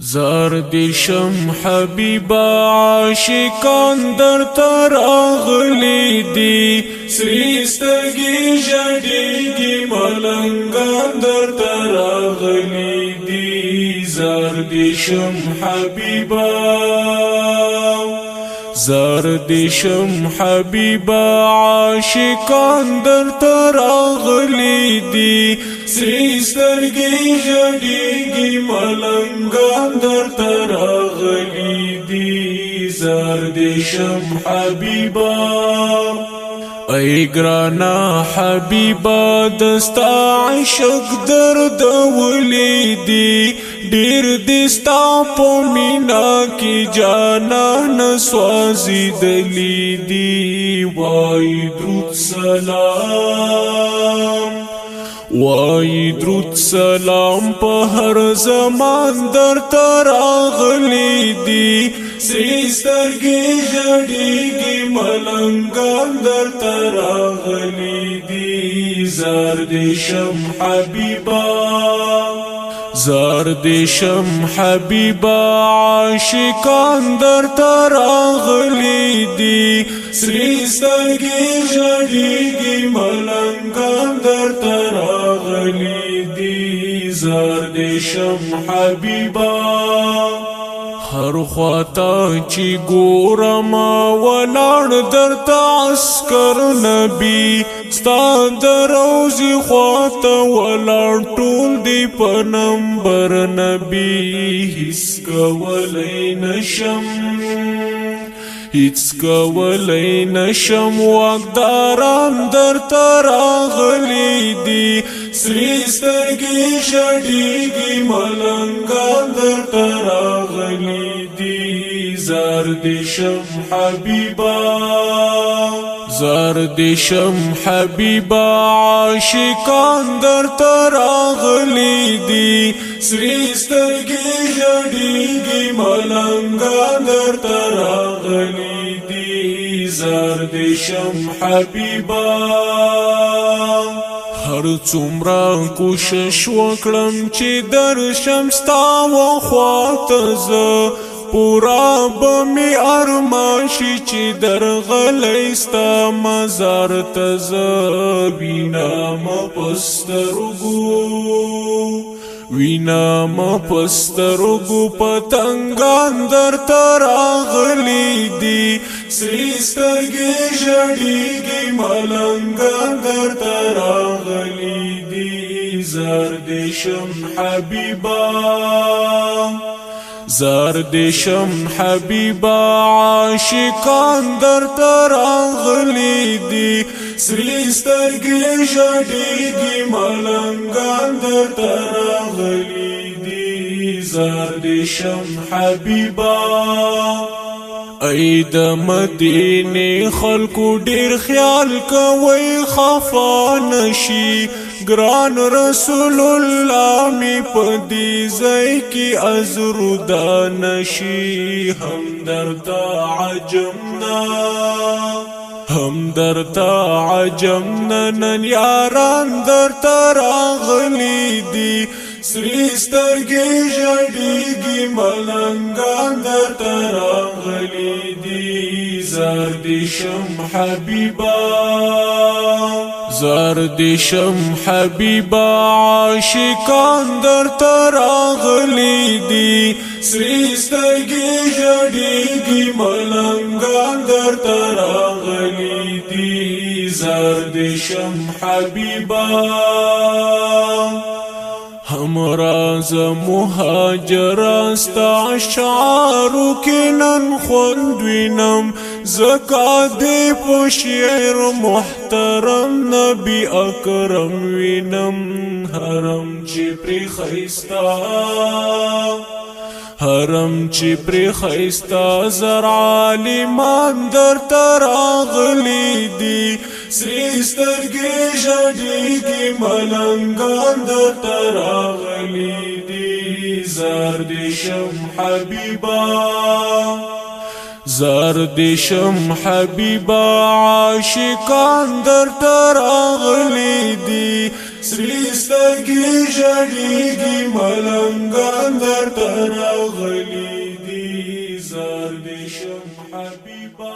زاردشم حبیبا عاشقان در تراغلی دی سری سترگی جڑیگی ملنگان در تراغلی دی زاردشم حبیبا زاردشم حبیبا عاشقان در تراغلی دی سری سترگی جڑیگی ملنگان در تراغلی دی زاردشم حبیبا ای گرانا حبیبا دستا عشق درد ولیدی دیر دستا پو مینا کی جانا نسوازی دلی دی وای درود سلام وای درود سلام په هر زمان در تراغلی دی سری سترگی جڑیگی ملنگان در تراغلی دی زاردشم حبیبا زاردشم حبیبا عاشقان در تراغلی دی سری سترگی جڑیگی ملنگان در تراغلی دی زاردشم حبیبا هر خواتا چی گورما ولان در تعسکر نبی ستا در روزی خواتا ولان طول دی پا نمبر نبی حس کولی نشم هیڅ کولی نشم واقداران در تراغلی دی سری سترگی شڑیگی ملنگان در تراغلی دی زاردشم حبیبا زاردشم حبیبا عاشقان در تراغلی دی سری سترگی جڑیگی ملنگان در تراغلی دی زاردشم حبیبا هر څومره کوشش وکړم چې درشم ستا وخواته زه پورا بمی ارماشی چی درغلی ستا مزار تزا وینام پسترگو پتنگان در تراغلی دی سری سترگی جڑیگی ملنگان در تراغلی دی زاردشم حبیبا زاردشم حبیبا عاشقان در تراغلی دی سری سترگی جڑیگی ملنگان در تراغلی دی زاردشم حبیبا ای د مدینه خلکو ډیر خیال کوي خفا نشي ګران رسول الله می پدی زای کی ازردا نشي هم درتا عجمنا نن یاران در تراغلی دی سری سترگی جڑیگی ملنگان در تراغلی دی زاردشم حبیبا زاردشم حبیبا عاشقان در تراغلی دی سری سترگی جڑیگی ملنگان در تراغلی دی زاردشم حبیبا همراز مهاجر استا اشعارو کنن خوندوینم زکا دی پو شعر محترم نبی اکرم وینم حرم چی پری خیستا زر عالمان در تراغلی دی سری سترگی جڑیگی ملنگان در تراغلی دی زاردشم حبیبا زاردشم حبیبا عاشقان در تراغلی دی سری سترګې ژړېږي ملنګان درته راغلي دي زار دې شم حبیبا